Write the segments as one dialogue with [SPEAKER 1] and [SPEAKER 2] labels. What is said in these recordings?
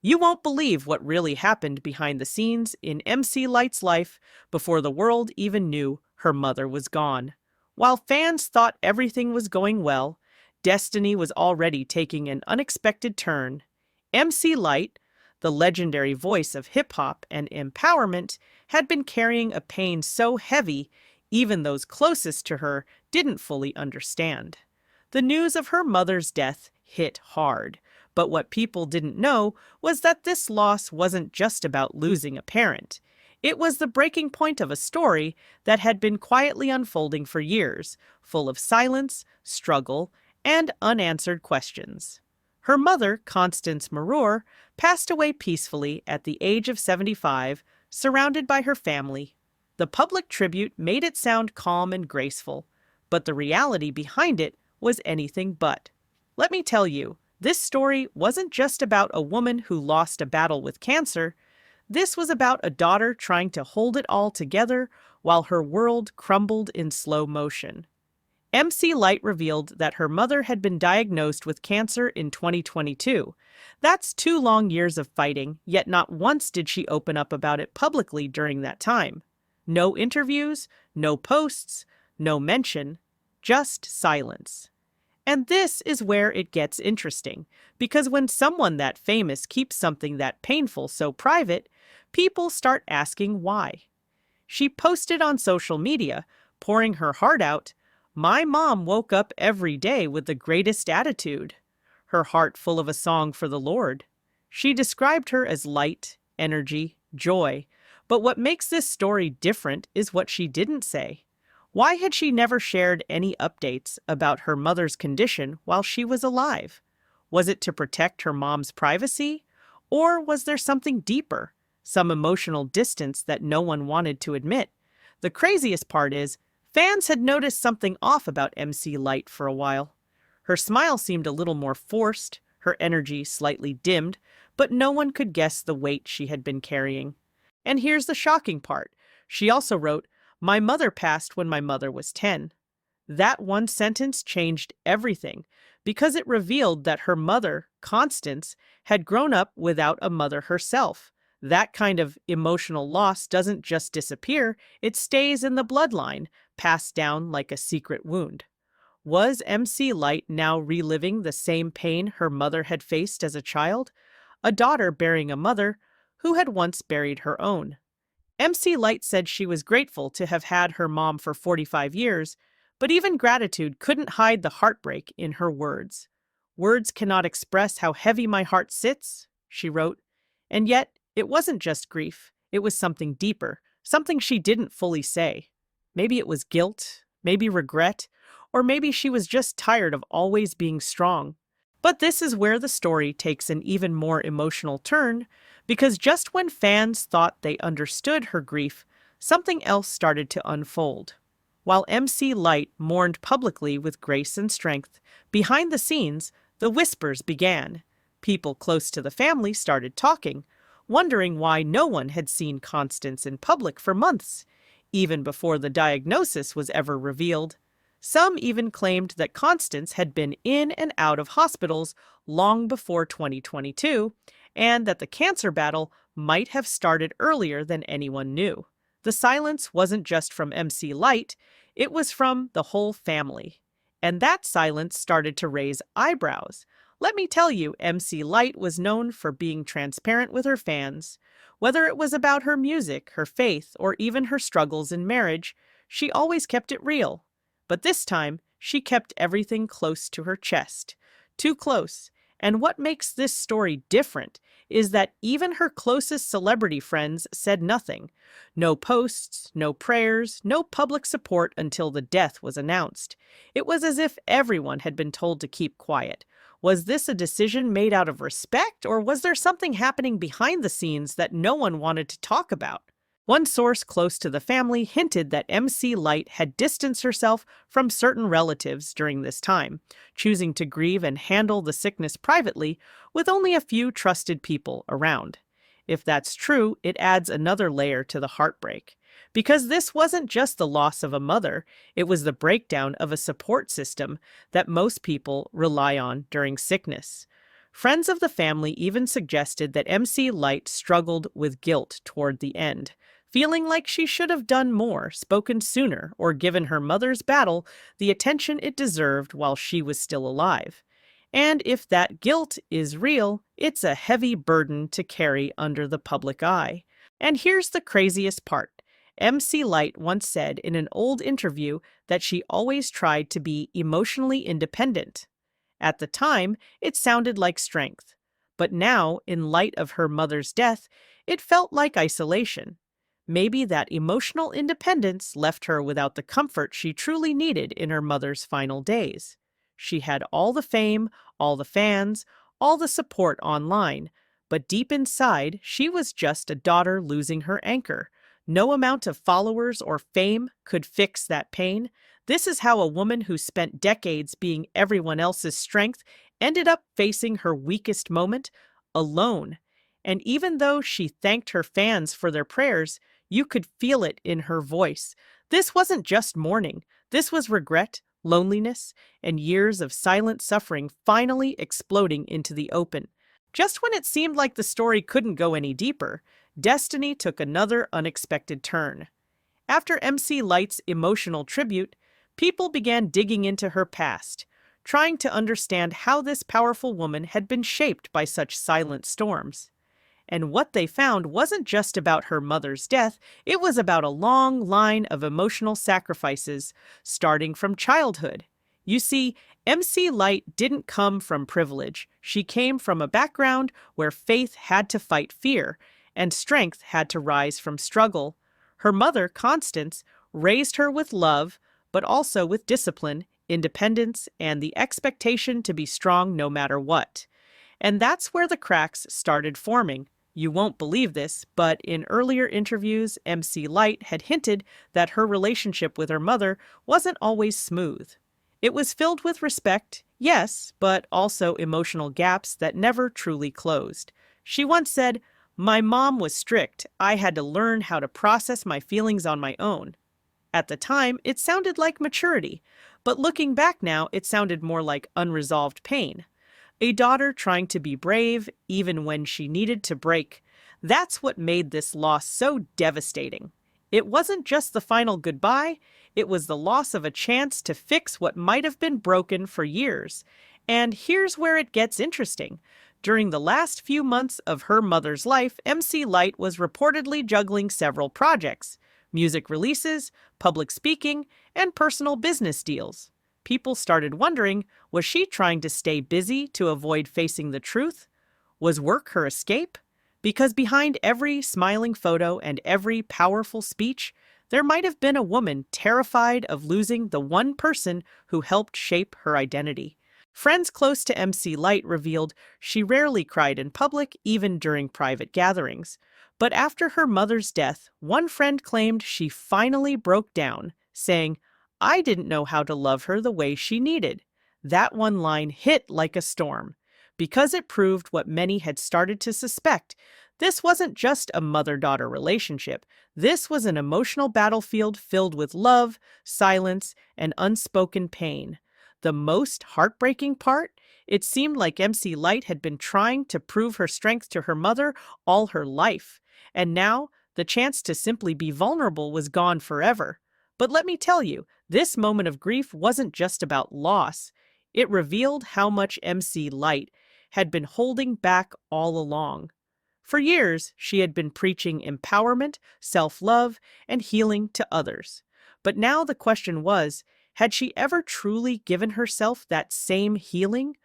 [SPEAKER 1] You won't believe what really happened behind the scenes in MC Lyte's life before the world even knew her mother was gone. While fans thought everything was going well, destiny was already taking an unexpected turn. MC Lyte, the legendary voice of hip hop and empowerment, had been carrying a pain so heavy, even those closest to her didn't fully understand. The news of her mother's death hit hard, but what people didn't know was that this loss wasn't just about losing a parent. It was the breaking point of a story that had been quietly unfolding for years, full of silence, struggle, and unanswered questions. Her mother, Constance Morur, passed away peacefully at the age of 75, surrounded by her family. The public tribute made it sound calm and graceful, but the reality behind it was anything but. Let me tell you, this story wasn't just about a woman who lost a battle with cancer. This was about a daughter trying to hold it all together while her world crumbled in slow motion. MC Lyte revealed that her mother had been diagnosed with cancer in 2022. That's 2 long years of fighting, yet not once did she open up about it publicly during that time. No interviews, no posts, no mention, just silence. And this is where it gets interesting, because when someone that famous keeps something that painful so private, people start asking why. She posted on social media, pouring her heart out, "My mom woke up every day with the greatest attitude," her heart full of a song for the Lord. She described her as light, energy, joy, but what makes this story different is what she didn't say. Why had she never shared any updates about her mother's condition while she was alive? Was it to protect her mom's privacy? Or was there something deeper, some emotional distance that no one wanted to admit? The craziest part is, fans had noticed something off about MC Lyte for a while. Her smile seemed a little more forced, her energy slightly dimmed, but no one could guess the weight she had been carrying. And here's the shocking part. She also wrote, "My mother passed when my mother was 10. That one sentence changed everything because it revealed that her mother, Constance, had grown up without a mother herself. That kind of emotional loss doesn't just disappear, it stays in the bloodline, passed down like a secret wound. Was MC Lyte now reliving the same pain her mother had faced as a child? A daughter burying a mother who had once buried her own. MC Lyte said she was grateful to have had her mom for 45 years, but even gratitude couldn't hide the heartbreak in her words. "Words cannot express how heavy my heart sits," she wrote. And yet, it wasn't just grief. It was something deeper, something she didn't fully say. Maybe it was guilt, maybe regret, or maybe she was just tired of always being strong. But this is where the story takes an even more emotional turn, because just when fans thought they understood her grief, something else started to unfold. While MC Lyte mourned publicly with grace and strength, behind the scenes, the whispers began. People close to the family started talking, wondering why no one had seen Constance in public for months, even before the diagnosis was ever revealed. Some even claimed that Constance had been in and out of hospitals long before 2022, and that the cancer battle might have started earlier than anyone knew. The silence wasn't just from MC Lyte, it was from the whole family. And that silence started to raise eyebrows. Let me tell you, MC Lyte was known for being transparent with her fans. Whether it was about her music, her faith, or even her struggles in marriage, she always kept it real. But this time, she kept everything close to her chest. Too close. And what makes this story different is that even her closest celebrity friends said nothing. No posts, no prayers, no public support until the death was announced. It was as if everyone had been told to keep quiet. Was this a decision made out of respect, or was there something happening behind the scenes that no one wanted to talk about? One source close to the family hinted that MC Lyte had distanced herself from certain relatives during this time, choosing to grieve and handle the sickness privately with only a few trusted people around. If that's true, it adds another layer to the heartbreak. Because this wasn't just the loss of a mother, it was the breakdown of a support system that most people rely on during sickness. Friends of the family even suggested that MC Lyte struggled with guilt toward the end, feeling like she should have done more, spoken sooner, or given her mother's battle the attention it deserved while she was still alive. And if that guilt is real, it's a heavy burden to carry under the public eye. And here's the craziest part. MC Lyte once said in an old interview that she always tried to be emotionally independent. At the time, it sounded like strength. But now, in light of her mother's death, it felt like isolation. Maybe that emotional independence left her without the comfort she truly needed in her mother's final days. She had all the fame, all the fans, all the support online, but deep inside, she was just a daughter losing her anchor. No amount of followers or fame could fix that pain. This is how a woman who spent decades being everyone else's strength ended up facing her weakest moment alone. And even though she thanked her fans for their prayers, you could feel it in her voice. This wasn't just mourning. This was regret, loneliness, and years of silent suffering finally exploding into the open. Just when it seemed like the story couldn't go any deeper, destiny took another unexpected turn. After MC Lyte's emotional tribute, people began digging into her past, trying to understand how this powerful woman had been shaped by such silent storms. And what they found wasn't just about her mother's death, it was about a long line of emotional sacrifices starting from childhood. You see, MC Lyte didn't come from privilege. She came from a background where faith had to fight fear, and strength had to rise from struggle. Her mother, Constance, raised her with love, but also with discipline, independence, and the expectation to be strong no matter what. And that's where the cracks started forming. You won't believe this, but in earlier interviews, MC Lyte had hinted that her relationship with her mother wasn't always smooth. It was filled with respect, yes, but also emotional gaps that never truly closed. She once said, "My mom was strict. I had to learn how to process my feelings on my own." At the time, it sounded like maturity, but looking back now, it sounded more like unresolved pain. A daughter trying to be brave even when she needed to break. That's what made this loss so devastating. It wasn't just the final goodbye, it was the loss of a chance to fix what might have been broken for years. And here's where it gets interesting. During the last few months of her mother's life, MC Lyte was reportedly juggling several projects: music releases, public speaking, and personal business deals. People started wondering, was she trying to stay busy to avoid facing the truth? Was work her escape? Because behind every smiling photo and every powerful speech, there might have been a woman terrified of losing the one person who helped shape her identity. Friends close to MC Lyte revealed she rarely cried in public, even during private gatherings. But after her mother's death, one friend claimed she finally broke down, saying, "I didn't know how to love her the way she needed." That one line hit like a storm, because it proved what many had started to suspect. This wasn't just a mother-daughter relationship. This was an emotional battlefield filled with love, silence, and unspoken pain. The most heartbreaking part? It seemed like MC Lyte had been trying to prove her strength to her mother all her life, and now the chance to simply be vulnerable was gone forever. But let me tell you, this moment of grief wasn't just about loss. It revealed how much MC Lyte had been holding back all along. For years, she had been preaching empowerment, self-love, and healing to others. But now the question was, had she ever truly given herself that same healing?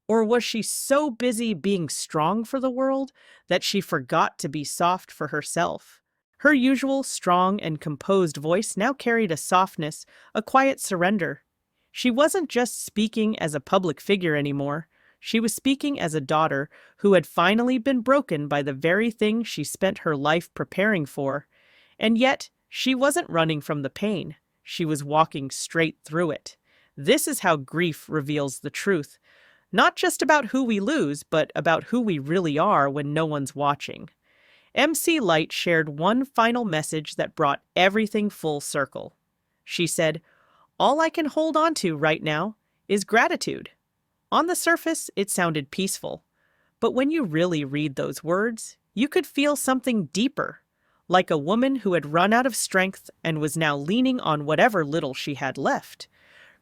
[SPEAKER 1] Or was she so busy being strong for the world that she forgot to be soft for herself? Her usual strong and composed voice now carried a softness, a quiet surrender. She wasn't just speaking as a public figure anymore. She was speaking as a daughter who had finally been broken by the very thing she spent her life preparing for. And yet, she wasn't running from the pain. She was walking straight through it. This is how grief reveals the truth. Not just about who we lose, but about who we really are when no one's watching. MC Lyte shared one final message that brought everything full circle. She said, "All I can hold on to right now is gratitude." On the surface, it sounded peaceful, But when you really read those words, you could feel something deeper, like a woman who had run out of strength and was now leaning on whatever little she had left.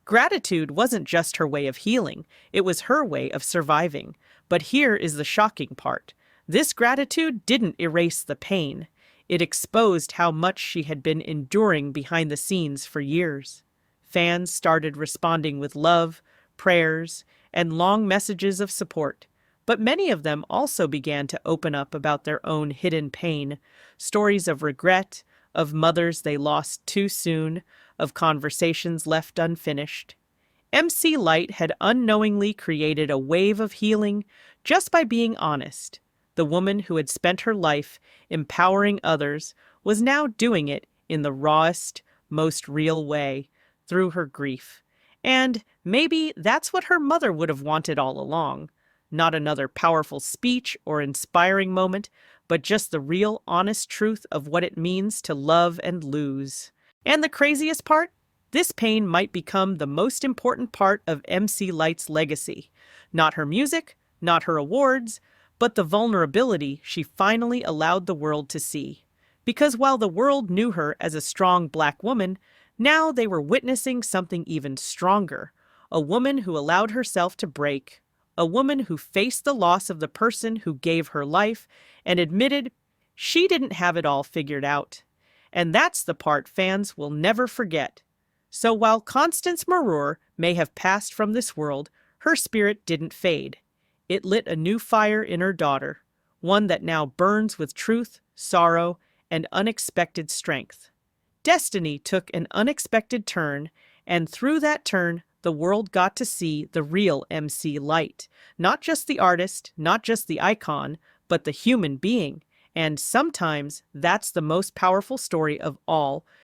[SPEAKER 1] Gratitude wasn't just her way of healing, it was her way of surviving. But here is the shocking part. This gratitude didn't erase the pain. It exposed how much she had been enduring behind the scenes for years. Fans started responding with love, prayers, and long messages of support. But many of them also began to open up about their own hidden pain, stories of regret, of mothers they lost too soon, of conversations left unfinished. MC Lyte had unknowingly created a wave of healing just by being honest. The woman who had spent her life empowering others was now doing it in the rawest, most real way, through her grief. And maybe that's what her mother would have wanted all along. Not another powerful speech or inspiring moment, but just the real, honest truth of what it means to love and lose. And the craziest part? This pain might become the most important part of MC Lyte's legacy. Not her music, not her awards, but the vulnerability she finally allowed the world to see. Because while the world knew her as a strong Black woman, now they were witnessing something even stronger. A woman who allowed herself to break. A woman who faced the loss of the person who gave her life and admitted she didn't have it all figured out. And that's the part fans will never forget. So while Constance Morur may have passed from this world, her spirit didn't fade. It lit a new fire in her daughter, one that now burns with truth, sorrow, and unexpected strength. Destiny took an unexpected turn, and through that turn, the world got to see the real MC Lyte. Not just the artist, not just the icon, but the human being. And sometimes that's the most powerful story of all,